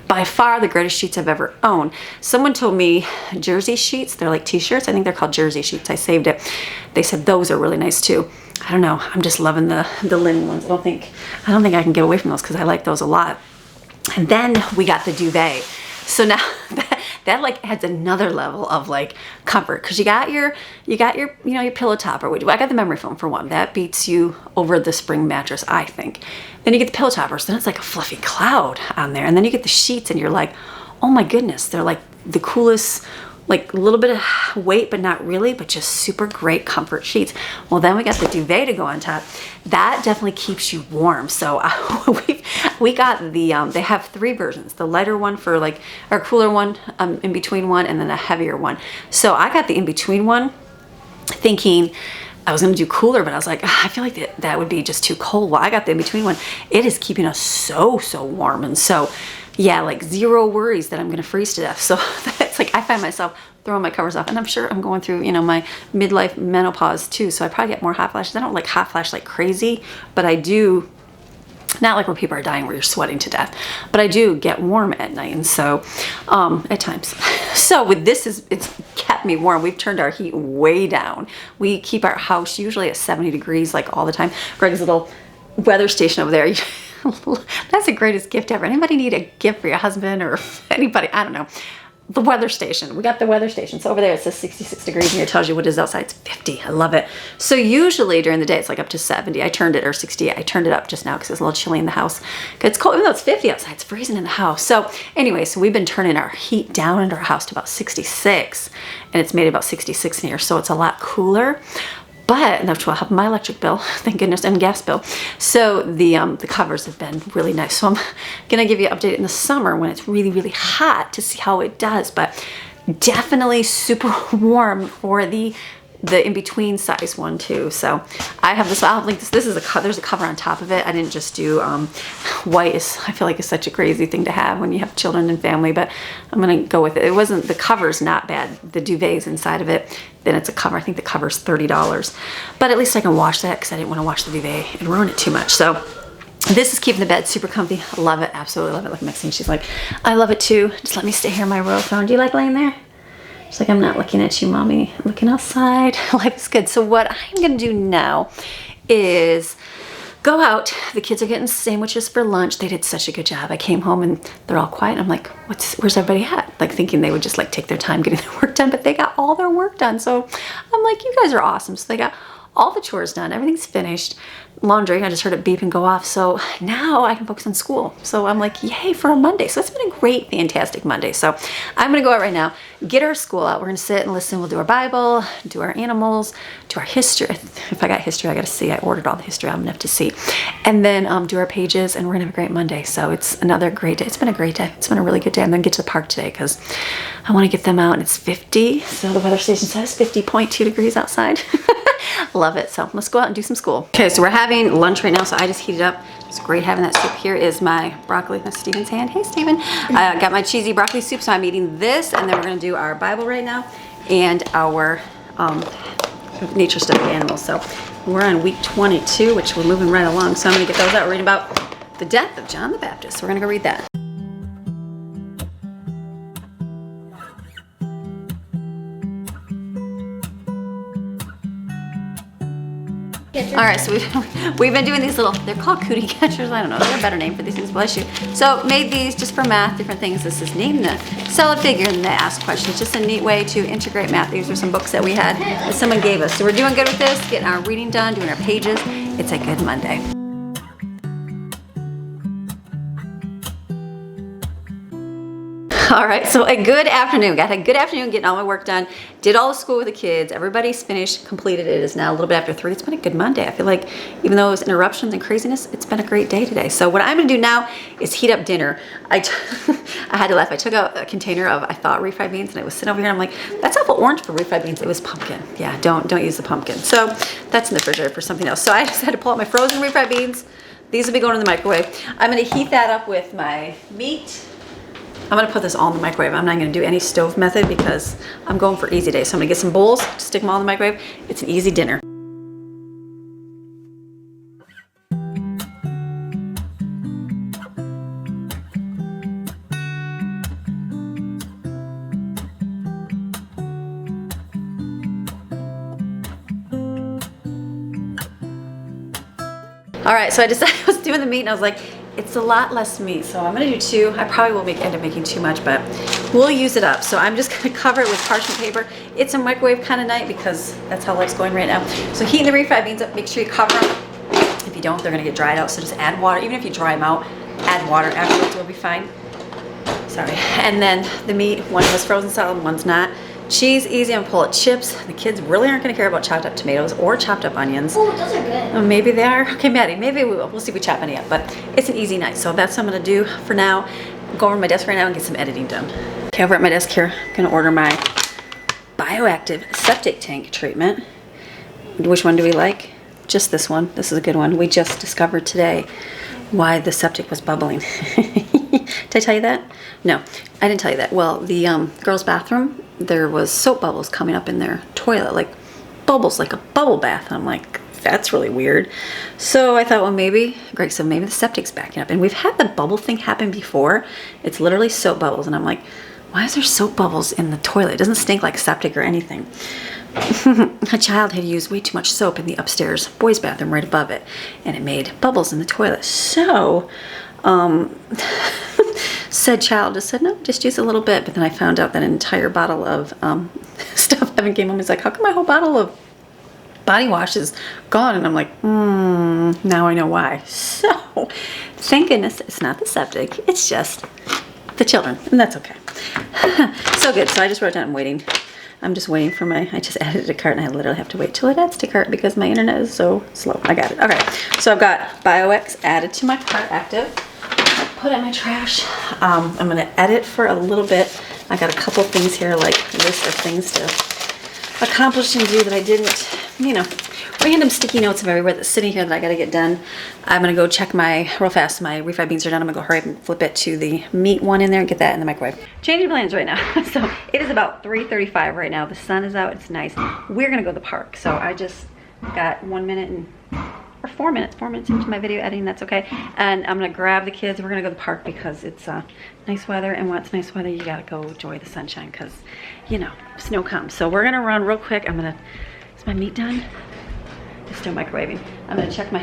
by far the greatest sheets I've ever owned. Someone told me jersey sheets, they're like t-shirts. I think they're called jersey sheets. I saved it. They said those are really nice too. I don't know. I'm just loving the linen ones. I don't think I can get away from those because I like those a lot. And then we got the duvet. So now that like adds another level of like comfort because you got your your pillow topper. I got the memory foam for one. That beats you over the spring mattress, I think. Then you get the pillow toppers. Then it's like a fluffy cloud on there. And then you get the sheets and you're like, oh my goodness, they're like the coolest, like a little bit of weight, but not really, but just super great comfort sheets. Well, then we got the duvet to go on top. That definitely keeps you warm. So we got the, they have 3 versions, the lighter one for like, our cooler one, in between one, and then a heavier one. So I got the in between one thinking I was gonna do cooler, but I was like, I feel like that would be just too cold. Well, I got the in between one. It is keeping us so warm. And so yeah, like zero worries that I'm gonna freeze to death. So that's like, I find myself throwing my covers off, and I'm sure I'm going through, my midlife menopause too. So I probably get more hot flashes. I don't like hot flash like crazy, but I do, not like where people are dying where you're sweating to death, but I do get warm at night. And so, at times. So with this, it's kept me warm. We've turned our heat way down. We keep our house usually at 70 degrees, like all the time. Greg's little weather station over there. That's the greatest gift ever. Anybody need a gift for your husband or anybody? I don't know. The weather station. We got the weather station. So over there it says 66 degrees and it tells you what it is outside. It's 50. I love it. So usually during the day it's like up to 70. I turned it, or 60. I turned it up just now because it's a little chilly in the house. It's cold, even though it's 50 outside, it's freezing in the house. So anyway, so we've been turning our heat down into our house to about 66, and it's made about 66 in here. So it's a lot cooler. But that will help my electric bill, thank goodness, and gas bill. So the covers have been really nice. So I'm gonna give you an update in the summer when it's really hot to see how it does. But definitely super warm for the in-between size one too. So I have this, I'll link this. This is there's a cover on top of it. I didn't just do white. I feel like it's such a crazy thing to have when you have children and family, but I'm gonna go with it. It wasn't, the cover's not bad. The duvet's inside of it. Then it's a cover. I think the cover's $30, but at least I can wash that because I didn't want to wash the duvet and ruin it too much. So This is keeping the bed super comfy. I love it, absolutely love it. Look at Maxine, she's like, I love it too. Just let me stay here on my royal throne. Do you like laying there? She's like, I'm not looking at you, mommy. I'm looking outside. Life is good. So what I'm gonna do now is go out. The kids are getting sandwiches for lunch. They did such a good job. I came home and they're all quiet. I'm like, where's everybody at? Like thinking they would just like take their time getting their work done, but they got all their work done. So I'm like, you guys are awesome. So they got all the chores done. Everything's finished. Laundry, I just heard it beep and go off. So now I can focus on school. So I'm like, yay for a Monday. So it's been a great, fantastic Monday. So I'm gonna go out right now, get our school out. We're gonna sit and listen. We'll do our Bible, do our animals, do our history. If I got history, I gotta see. I ordered all the history. I'm gonna have to see. And then do our pages, and we're gonna have a great Monday. So it's another great day. It's been a great day. It's been a really good day. I'm gonna get to the park today because I wanna get them out, and it's 50. So the weather station says 50.2 degrees outside. Love it. So let's go out and do some school. Okay, so we're having lunch right now. So I just heated up. It's great having that soup. Here is my broccoli. That's Steven's hand. Hey, Steven. I got my cheesy broccoli soup. So I'm eating this, and then we're going to do our Bible right now and our nature study animals. So we're on week 22, which we're moving right along. So I'm going to get those out, reading about the death of John the Baptist. So we're going to go read that. All right, so we've been doing these little, they're called cootie catchers. I don't know, there's a better name for these things, bless you. So made these just for math, different things. This is name the solid figure and they ask questions. Just a neat way to integrate math. These are some books that we had that someone gave us. So we're doing good with this, getting our reading done, doing our pages. It's a good Monday. All right, so a good afternoon. Got a good afternoon getting all my work done. Did all the school with the kids. Everybody's finished, completed. It is now a little bit after 3. It's been a good Monday. I feel like even though it was interruptions and craziness, it's been a great day today. So what I'm gonna do now is heat up dinner. I had to laugh. I took out a container of, I thought, refried beans, and I was sitting over here and I'm like, that's awful orange for refried beans. It was pumpkin. Yeah, don't use the pumpkin. So that's in the refrigerator for something else. So I just had to pull out my frozen refried beans. These will be going in the microwave. I'm gonna heat that up with my meat. I'm gonna put this all in the microwave. I'm not gonna do any stove method because I'm going for easy day. So I'm gonna get some bowls, stick them all in the microwave. It's an easy dinner. All right, so I decided I was doing the meat and I was like, it's a lot less meat, so I'm gonna do 2. I probably will end up making too much, but we'll use it up. So I'm just gonna cover it with parchment paper. It's a microwave kind of night because that's how life's going right now. So heating the refried beans up, make sure you cover them. If you don't, they're gonna get dried out, so just add water. Even if you dry them out, add water afterwards, it'll be fine. Sorry. And then the meat, one was frozen solid, one's not. Cheese, easy, I'm gonna pull out chips. The kids really aren't gonna care about chopped up tomatoes or chopped up onions. Oh, those are good. Maybe they are. Okay, Maddie, maybe we will. We'll see if we chop any up, but it's an easy night. So that's what I'm gonna do for now. Go over to my desk right now and get some editing done. Okay, over at my desk here, I'm gonna order my bioactive septic tank treatment. Which one do we like? Just this one. This is a good one. We just discovered today why the septic was bubbling. Did I tell you that? No, I didn't tell you that. Well, the girls' bathroom, there was soap bubbles coming up in their toilet, like bubbles, like a bubble bath. And I'm like, that's really weird. So I thought, well, maybe, Greg said, maybe the septic's backing up. And we've had the bubble thing happen before. It's literally soap bubbles. And I'm like, why is there soap bubbles in the toilet? It doesn't stink like septic or anything. A child had used way too much soap in the upstairs boys' bathroom right above it, and it made bubbles in the toilet. So, said child just said, no, just use a little bit. But then I found out that an entire bottle of stuff. Evan came home, he's like, how come my whole bottle of body wash is gone? And I'm like, now I know why. So, thank goodness it's not the septic, it's just the children, and that's okay. So good. So I just wrote down, I'm waiting. I'm just waiting for my, I just added a cart and I literally have to wait till it adds to cart because my internet is so slow. I got it. Okay. So I've got BioX added to my cart active. Put in my trash. I'm going to edit for a little bit. I got a couple things here, like list of things to accomplish and do that I didn't, you know, random sticky notes of everywhere that's sitting here that I got to get done. I'm going to go check real fast, my refried beans are done. I'm going to go hurry up and flip it to the meat one in there and get that in the microwave. Changing plans right now. So it is about 3:35 right now. The sun is out. It's nice. We're going to go to the park. So I just got 1 minute and, We're 4 minutes into my video editing, that's okay. And I'm gonna grab the kids. We're gonna go to the park because it's nice weather, and when it's nice weather, you gotta go enjoy the sunshine because, you know, snow comes. So we're gonna run real quick. Is my meat done? It's still microwaving. I'm gonna check my,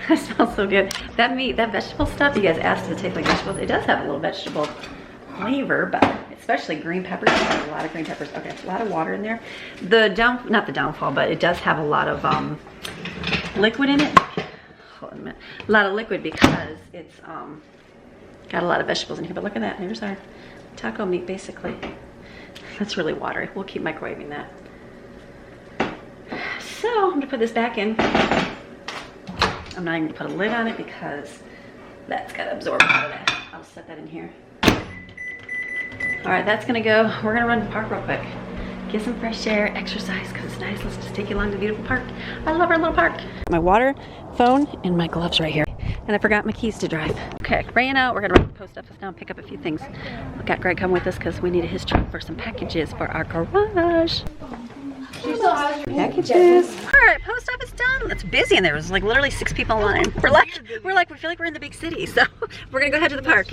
it smells so good. That meat, that vegetable stuff, you guys asked to taste like vegetables. It does have a little vegetable flavor, but especially green peppers. A lot of green peppers. Okay, a lot of water in there. Not the downfall, but it does have a lot of liquid in it. Hold on a minute. A lot of liquid because it's got a lot of vegetables in here. But look at that. Here's our taco meat, basically. That's really watery. We'll keep microwaving that. So I'm gonna put this back in. I'm not even gonna put a lid on it because that's gotta absorb out of that. I'll set that in here. All right, that's gonna go. We're gonna run to the park real quick. Get some fresh air, exercise, because it's nice. Let's just take you along to the beautiful park. I love our little park. My water, phone, and my gloves right here. And I forgot my keys to drive. Okay, ran out. We're gonna run to the post office now and pick up a few things. We got Greg come with us because we needed his truck for some packages for our garage. Packages. All right, post office done. It's busy in there. There's like literally 6 people in line. We feel like we're in the big city. So we're gonna go head to the park.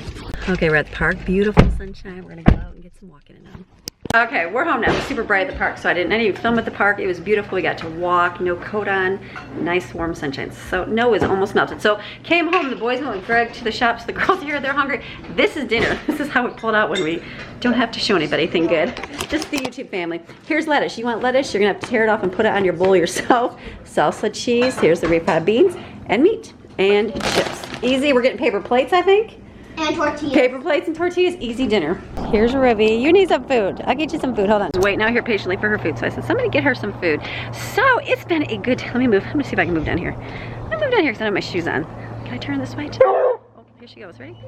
Okay, we're at the park. Beautiful sunshine. We're gonna go out and get some walking in. Okay, we're home now. It was super bright at the park, so I didn't even film at the park. It was beautiful. We got to walk, no coat on, nice warm sunshine. So no, it's almost melted. So came home, the boys went with Greg to the shops. The girls are here, they're hungry. This is dinner. This is how we pull it out when we don't have to show anybody anything good. Just the YouTube family. Here's lettuce. You want lettuce? You're gonna have to tear it off and put it on your bowl yourself. Salsa cheese. Here's the refried beans and meat and chips. Easy. We're getting paper plates, I think. And tortillas. Paper plates and tortillas, easy dinner. Here's Ruby. You need some food. I'll get you some food. Hold on. Waiting out here patiently for her food. So I said, somebody get her some food. So it's been a good, let me move. I'm gonna see if I can move down here. I'm gonna move down here because I don't have my shoes on. Can I turn this way too? Oh, here she goes. Ready?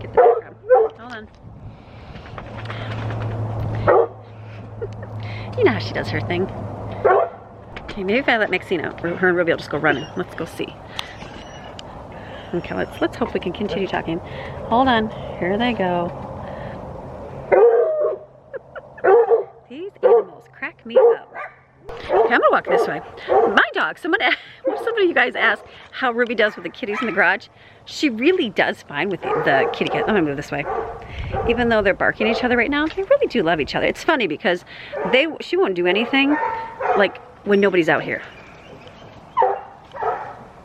Get the background. Hold on. You know how she does her thing. Okay, maybe if I let Maxine out, her and Ruby will just go running. Let's go see. Okay, let's hope we can continue talking. Hold on, here they go. These animals crack me up. Okay, I'm gonna walk this way. My dog, some of you guys asked how Ruby does with the kitties in the garage. She really does fine with the kitty cat. I'm gonna move this way. Even though they're barking at each other right now, they really do love each other. It's funny because she won't do anything like when nobody's out here.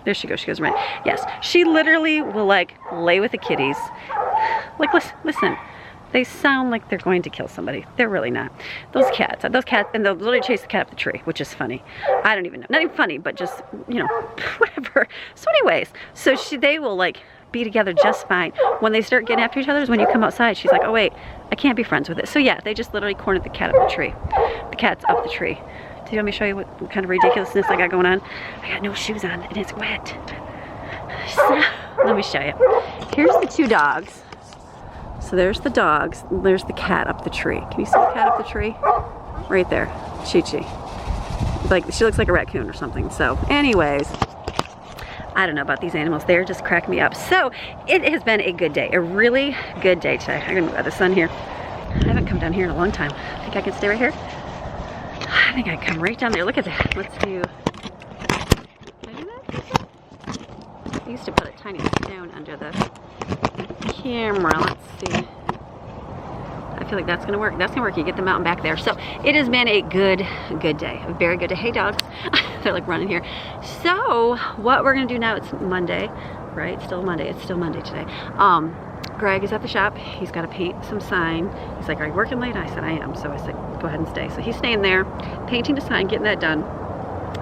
There she goes. She goes right. Yes, she literally will like lay with the kitties. Like listen, they sound like they're going to kill somebody. They're really not. Those cats, and they'll literally chase the cat up the tree, which is funny. I don't even know. Not even funny, but just, you know, whatever. So anyways, so they will like be together just fine. When they start getting after each other is when you come outside. She's like, oh wait, I can't be friends with it. So yeah, they just literally cornered the cat up the tree. The cat's up the tree. Do you want me to show you what kind of ridiculousness I got going on? I got no shoes on and it's wet. So, let me show you. Here's the 2 dogs. So there's the dogs. There's the cat up the tree. Can you see the cat up the tree? Right there. Chi-Chi. Like, she looks like a raccoon or something. So anyways, I don't know about these animals. They're just cracking me up. So it has been a good day. A really good day today. I'm gonna move out of the sun here. I haven't come down here in a long time. I think I can stay right here. I think I come right down there. Look at that. Let's do. Can I do that? I used to put a tiny stone under the camera. Let's see. I feel like that's gonna work. That's gonna work. You get the mountain back there. So it has been a good day. A very good day. Hey dogs. They're like running here. So what we're gonna do now? It's Monday, right? Still Monday. It's still Monday today. Greg is at the shop. He's got to paint some sign. He's like, are you working late? I said, I am. So I said, go ahead and stay. So he's staying there, painting the sign, getting that done.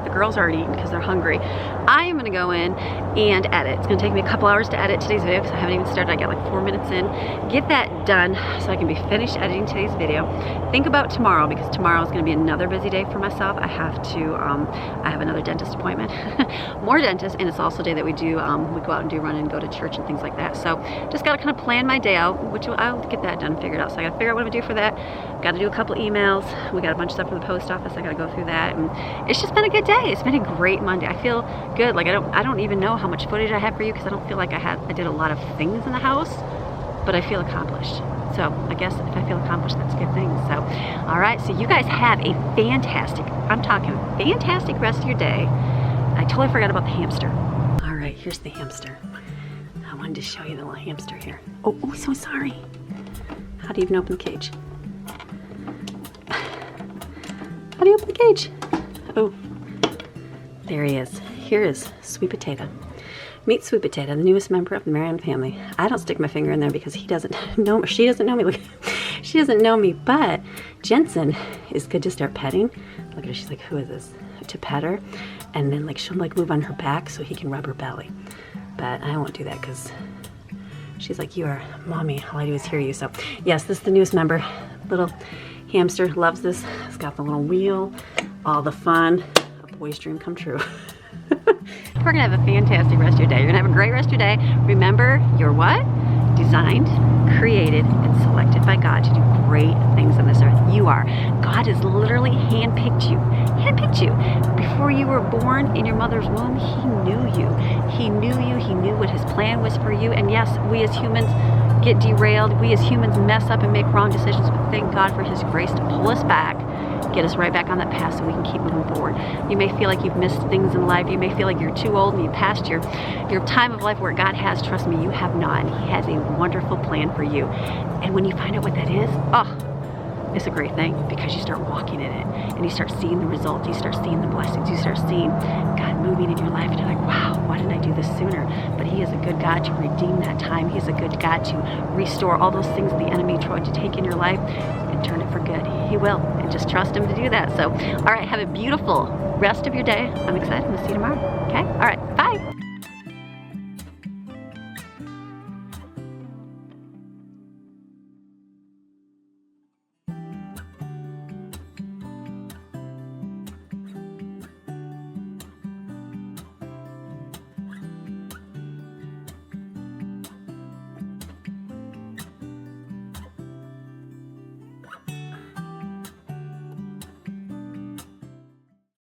The girls aren't eating because they're hungry. I am going to go in and edit. It's going to take me a couple hours to edit today's video because I haven't even started. I got like 4 minutes in. Get that done so I can be finished editing today's video. Think about tomorrow because tomorrow is going to be another busy day for myself. I have to, I have another dentist appointment. More dentists, and it's also a day that we do, we go out and do run and go to church and things like that. So just got to kind of plan my day out, which I'll get that done, figured out. So I got to figure out what I'm going to do for that. Got to do a couple emails. We got a bunch of stuff from the post office. I got to go through that. And it's just been a good day. It's been a great Monday. I feel good. Like I don't even know how much footage I have for you because I don't feel like I did a lot of things in the house, but I feel accomplished. So I guess if I feel accomplished, that's a good thing. So, all right. So you guys have a fantastic, I'm talking fantastic rest of your day. I totally forgot about the hamster. here's the hamster. I wanted to show you the little hamster here. Oh, so sorry. How do you even open the cage? How do you open the cage? Oh, there he is. Here is Sweet Potato. Meet Sweet Potato, the newest member of the Maryon family. I don't stick my finger in there because he doesn't know, she doesn't know me. Look, she doesn't know me, but Jensen is good to start petting. Look at her, she's like, who is this? To pet her, and then like she'll like move on her back so he can rub her belly. But I won't do that because she's like, you are mommy, all I do is hear you. So yes, this is the newest member. Little hamster, loves this. It's got the little wheel, all the fun. A boy's dream come true. We're gonna have a fantastic rest of your day. You're gonna have a great rest of your day. Remember, you're what? Designed, created, and selected by God to do great things on this earth. You are. God has literally handpicked you. Handpicked you. Before you were born in your mother's womb, He knew you. He knew you. He knew what His plan was for you. And yes, we as humans get derailed. We as humans mess up and make wrong decisions, but thank God for His grace to pull us back, get us right back on that path so we can keep moving forward. You may feel like you've missed things in life. You may feel like you're too old and you've passed your time of life where God has. Trust me, you have not. He has a wonderful plan for you. And when you find out what that is, it's a great thing because you start walking in it and you start seeing the results. You start seeing the blessings. You start seeing God moving in your life and you're like, wow, why didn't I do this sooner? But He is a good God to redeem that time. He is a good God to restore all those things the enemy tried to take in your life and turn it for good. He will, and just trust Him to do that. So, all right, have a beautiful rest of your day. I'm excited. We'll see you tomorrow. Okay? All right, bye.